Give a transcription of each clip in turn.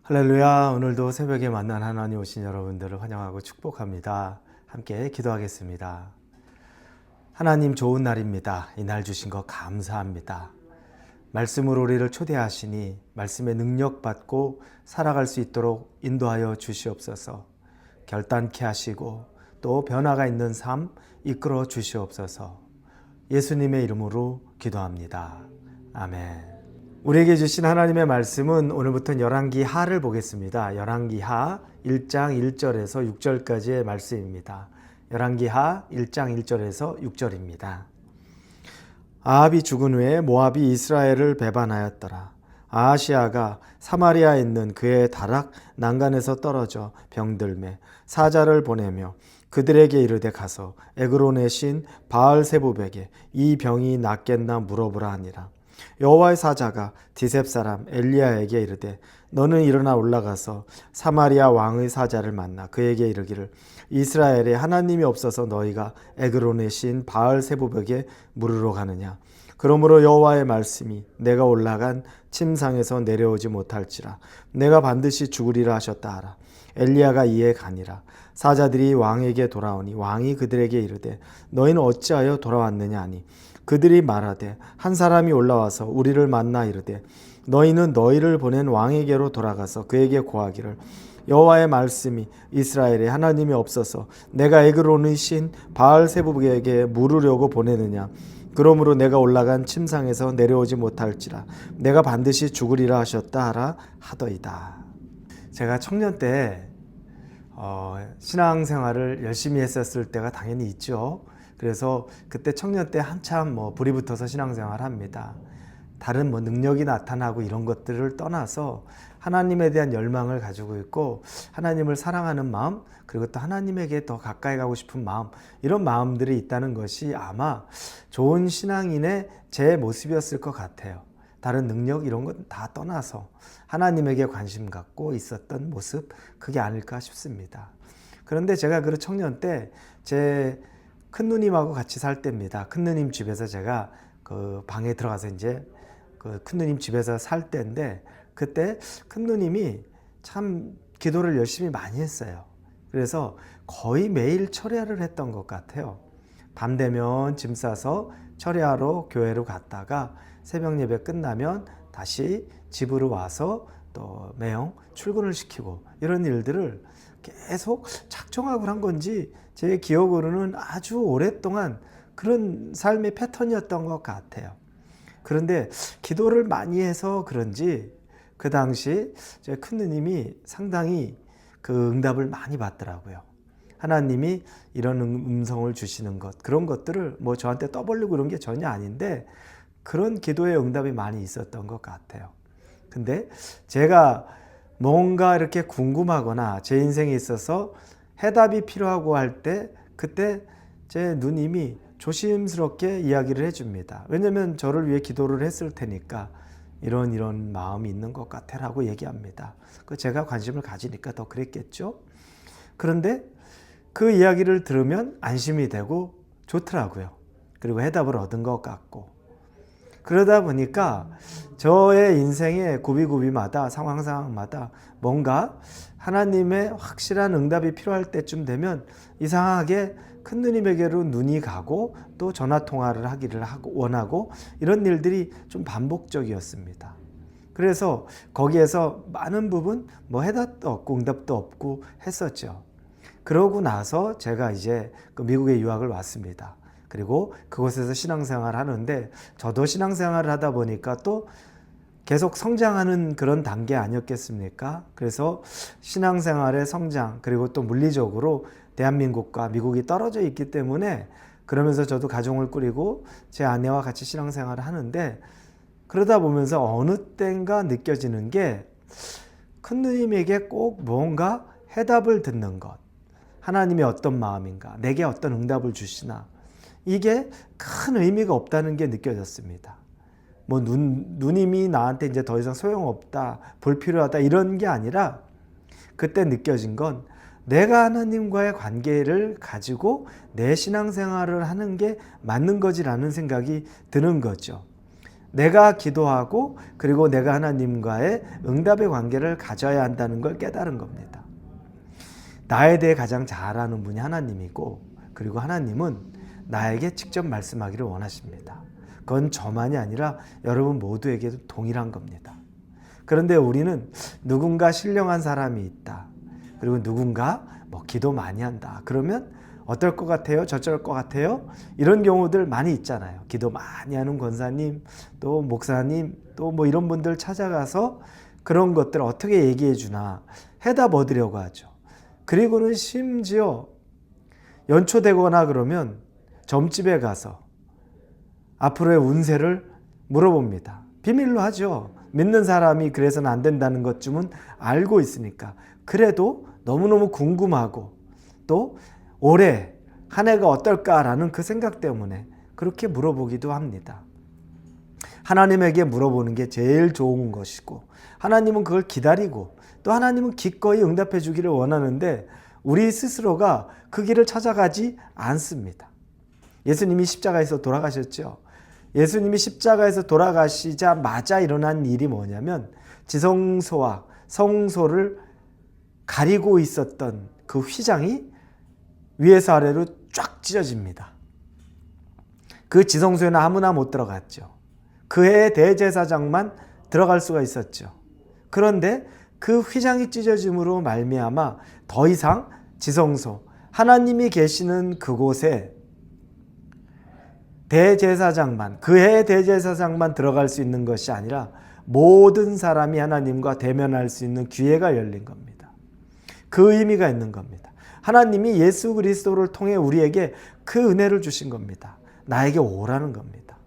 할렐루야. 오늘도 새벽에 만난 하나님 오신 여러분들을 환영하고 축복합니다. 함께 기도하겠습니다. 하나님 좋은 날입니다. 이 날 주신 것 감사합니다. 말씀으로 우리를 초대하시니 말씀의 능력 받고 살아갈 수 있도록 인도하여 주시옵소서. 결단케 하시고 또 변화가 있는 삶 이끌어 주시옵소서. 예수님의 이름으로 기도합니다. 아멘. 우리에게 주신 하나님의 말씀은 오늘부터 열왕기 하를 보겠습니다. 열왕기 하 1장 1절에서 6절까지의 말씀입니다. 열왕기 하 1장 1절에서 6절입니다. 아합이 죽은 후에 모압이 이스라엘을 배반하였더라. 아하시아가 사마리아에 있는 그의 다락 난간에서 떨어져 병들매 사자를 보내며 그들에게 이르되 가서 에그론의 신 바알세부백에 이 병이 낫겠나 물어보라 하니라. 여호와의 사자가 디셉 사람 엘리야에게 이르되 너는 일어나 올라가서 사마리아 왕의 사자를 만나 그에게 이르기를 이스라엘에 하나님이 없어서 너희가 에그론의 신 바알세부백에 물으러 가느냐. 그러므로 여호와의 말씀이 내가 올라간 침상에서 내려오지 못할지라 내가 반드시 죽으리라 하셨다 하라. 엘리야가 이에 가니라. 사자들이 왕에게 돌아오니 왕이 그들에게 이르되 너희는 어찌하여 돌아왔느냐 하니 그들이 말하되 한 사람이 올라와서 우리를 만나 이르되 너희는 너희를 보낸 왕에게로 돌아가서 그에게 고하기를 여호와의 말씀이 이스라엘에 하나님이 없어서 내가 에그론의 신 바알세부백에게 물으려고 보내느냐. 그러므로 내가 올라간 침상에서 내려오지 못할지라 내가 반드시 죽으리라 하셨다 하라 하더이다. 제가 청년 때 신앙생활을 열심히 했었을 때가 당연히 있죠. 그래서 그때 청년 때 한참 불이 붙어서 신앙생활을 합니다. 다른 능력이 나타나고 이런 것들을 떠나서 하나님에 대한 열망을 가지고 있고 하나님을 사랑하는 마음 그리고 또 하나님에게 더 가까이 가고 싶은 마음 이런 마음들이 있다는 것이 아마 좋은 신앙인의 제 모습이었을 것 같아요. 다른 능력 이런 건 다 떠나서 하나님에게 관심 갖고 있었던 모습 그게 아닐까 싶습니다. 그런데 제가 그 청년 때 제 큰누님하고 같이 살 때입니다. 큰누님 집에서 제가 그 방에 들어가서 이제 그 큰누님 집에서 살 때인데 그때 큰누님이 참 기도를 열심히 많이 했어요. 그래서 거의 매일 철야를 했던 것 같아요. 밤 되면 짐 싸서 철야로 교회로 갔다가 새벽 예배 끝나면 다시 집으로 와서 또 매형 출근을 시키고 이런 일들을 계속 작정하고 한 건지 제 기억으로는 아주 오랫동안 그런 삶의 패턴이었던 것 같아요. 그런데 기도를 많이 해서 그런지 그 당시 제 큰누님이 상당히 그 응답을 많이 받더라고요. 하나님이 이런 음성을 주시는 것 그런 것들을 저한테 떠벌리고 그런 게 전혀 아닌데 그런 기도의 응답이 많이 있었던 것 같아요. 근데 제가 뭔가 이렇게 궁금하거나 제 인생에 있어서 해답이 필요하고 할 때 그때 제 누님이 조심스럽게 이야기를 해줍니다. 왜냐하면 저를 위해 기도를 했을 테니까 이런 마음이 있는 것 같아 라고 얘기합니다. 제가 관심을 가지니까 더 그랬겠죠. 그런데 그 이야기를 들으면 안심이 되고 좋더라고요. 그리고 해답을 얻은 것 같고 그러다 보니까 저의 인생의 구비구비마다 상황마다 뭔가 하나님의 확실한 응답이 필요할 때쯤 되면 이상하게 큰누님에게로 눈이 가고 또 전화통화를 하기를 원하고 이런 일들이 좀 반복적이었습니다. 그래서 거기에서 많은 부분 해답도 없고 응답도 없고 했었죠. 그러고 나서 제가 이제 미국에 유학을 왔습니다. 그리고 그곳에서 신앙생활을 하는데 저도 신앙생활을 하다 보니까 또 계속 성장하는 그런 단계 아니었겠습니까? 그래서 신앙생활의 성장 그리고 또 물리적으로 대한민국과 미국이 떨어져 있기 때문에 그러면서 저도 가정을 꾸리고 제 아내와 같이 신앙생활을 하는데 그러다 보면서 어느 때인가 느껴지는 게 큰누님에게 꼭 뭔가 해답을 듣는 것 하나님이 어떤 마음인가 내게 어떤 응답을 주시나 이게 큰 의미가 없다는 게 느껴졌습니다. 누님이 나한테 이제 더 이상 소용없다, 불필요하다 이런 게 아니라 그때 느껴진 건 내가 하나님과의 관계를 가지고 내 신앙생활을 하는 게 맞는 거지라는 생각이 드는 거죠. 내가 기도하고 그리고 내가 하나님과의 응답의 관계를 가져야 한다는 걸 깨달은 겁니다. 나에 대해 가장 잘 아는 분이 하나님이고 그리고 하나님은 나에게 직접 말씀하기를 원하십니다. 그건 저만이 아니라 여러분 모두에게도 동일한 겁니다. 그런데 우리는 누군가 신령한 사람이 있다. 그리고 누군가 기도 많이 한다. 그러면 어떨 것 같아요? 저쩔 것 같아요? 이런 경우들 많이 있잖아요. 기도 많이 하는 권사님, 또 목사님, 또 이런 분들 찾아가서 그런 것들 어떻게 얘기해 주나 해답 얻으려고 하죠. 그리고는 심지어 연초되거나 그러면 점집에 가서 앞으로의 운세를 물어봅니다. 비밀로 하죠. 믿는 사람이 그래서는 안 된다는 것쯤은 알고 있으니까. 그래도 너무너무 궁금하고 또 올해 한 해가 어떨까라는 그 생각 때문에 그렇게 물어보기도 합니다. 하나님에게 물어보는 게 제일 좋은 것이고 하나님은 그걸 기다리고 또 하나님은 기꺼이 응답해 주기를 원하는데 우리 스스로가 그 길을 찾아가지 않습니다. 예수님이 십자가에서 돌아가셨죠. 예수님이 십자가에서 돌아가시자마자 일어난 일이 뭐냐면 지성소와 성소를 가리고 있었던 그 휘장이 위에서 아래로 쫙 찢어집니다. 그 지성소에는 아무나 못 들어갔죠. 그의 대제사장만 들어갈 수가 있었죠. 그런데 그 휘장이 찢어짐으로 말미암아 더 이상 지성소, 하나님이 계시는 그곳에 대제사장만, 그의 대제사장만 들어갈 수 있는 것이 아니라 모든 사람이 하나님과 대면할 수 있는 기회가 열린 겁니다. 그 의미가 있는 겁니다. 하나님이 예수 그리스도를 통해 우리에게 그 은혜를 주신 겁니다. 나에게 오라는 겁니다.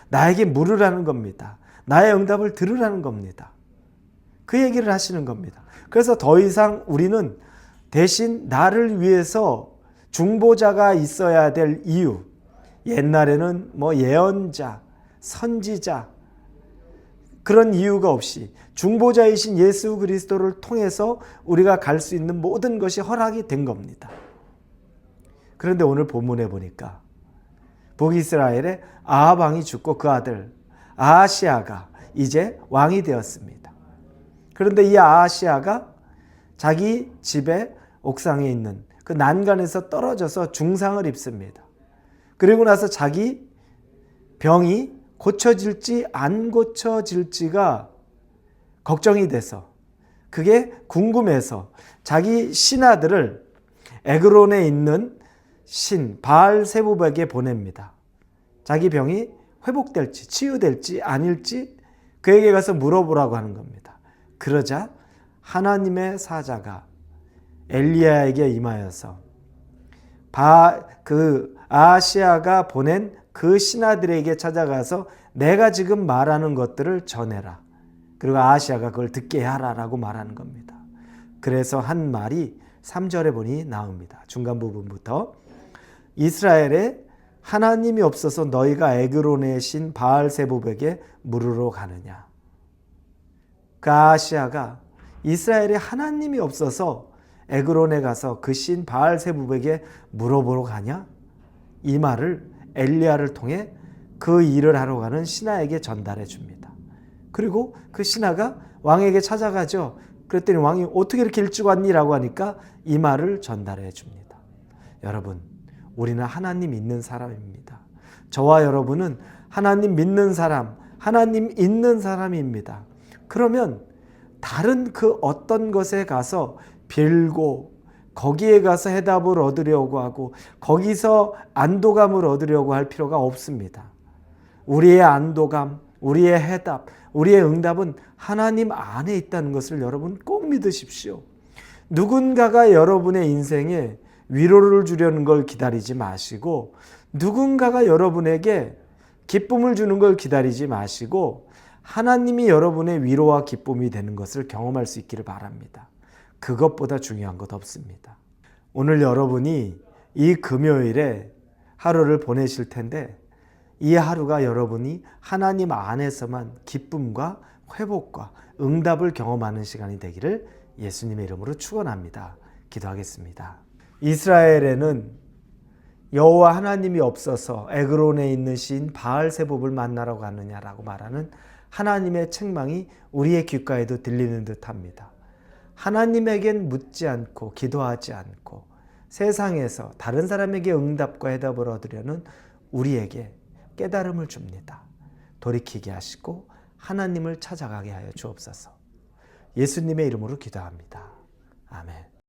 나에게 물으라는 겁니다. 나의 응답을 들으라는 겁니다. 그 얘기를 하시는 겁니다. 그래서 더 이상 우리는 대신 나를 위해서 중보자가 있어야 될 이유, 옛날에는 예언자, 선지자 그런 이유가 없이 중보자이신 예수 그리스도를 통해서 우리가 갈 수 있는 모든 것이 허락이 된 겁니다. 그런데 오늘 본문에 보니까 북이스라엘의 아합 왕이 죽고 그 아들 아하시아가 이제 왕이 되었습니다. 그런데 이 아하시아가 자기 집의 옥상에 있는 그 난간에서 떨어져서 중상을 입습니다. 그리고 나서 자기 병이 고쳐질지 안 고쳐질지가 걱정이 돼서 그게 궁금해서 자기 신하들을 에그론에 있는 신 바알세부백에 보냅니다. 자기 병이 회복될지 치유될지 아닐지 그에게 가서 물어보라고 하는 겁니다. 그러자 하나님의 사자가 엘리야에게 임하여서 아하시아가 보낸 그 신하들에게 찾아가서 내가 지금 말하는 것들을 전해라. 그리고 아하시아가 그걸 듣게 하라라고 말하는 겁니다. 그래서 한 말이 3절에 보니 나옵니다. 중간 부분부터 이스라엘에 하나님이 없어서 너희가 에그론의 신 바알세부백에 물으러 가느냐. 그 아하시아가 이스라엘에 하나님이 없어서 에그론에 가서 그 신 바알세부백에 물어보러 가냐? 이 말을 엘리야를 통해 그 일을 하러 가는 신하에게 전달해 줍니다. 그리고 그 신하가 왕에게 찾아가죠. 그랬더니 왕이 어떻게 이렇게 일찍 왔니? 라고 하니까 이 말을 전달해 줍니다. 여러분, 우리는 하나님 있는 사람입니다. 저와 여러분은 하나님 믿는 사람, 하나님 있는 사람입니다. 그러면 다른 그 어떤 것에 가서 빌고 거기에 가서 해답을 얻으려고 하고 거기서 안도감을 얻으려고 할 필요가 없습니다. 우리의 안도감, 우리의 해답, 우리의 응답은 하나님 안에 있다는 것을 여러분 꼭 믿으십시오. 누군가가 여러분의 인생에 위로를 주려는 걸 기다리지 마시고 누군가가 여러분에게 기쁨을 주는 걸 기다리지 마시고 하나님이 여러분의 위로와 기쁨이 되는 것을 경험할 수 있기를 바랍니다. 그것보다 중요한 것 없습니다. 오늘 여러분이 이 금요일에 하루를 보내실 텐데 이 하루가 여러분이 하나님 안에서만 기쁨과 회복과 응답을 경험하는 시간이 되기를 예수님의 이름으로 축원합니다. 기도하겠습니다. 이스라엘에는 여호와 하나님이 없어서 에그론에 있는 시인 바알세봅을 만나러 가느냐라고 말하는 하나님의 책망이 우리의 귓가에도 들리는 듯합니다. 하나님에겐 묻지 않고 기도하지 않고 세상에서 다른 사람에게 응답과 해답을 얻으려는 우리에게 깨달음을 줍니다. 돌이키게 하시고 하나님을 찾아가게 하여 주옵소서. 예수님의 이름으로 기도합니다. 아멘.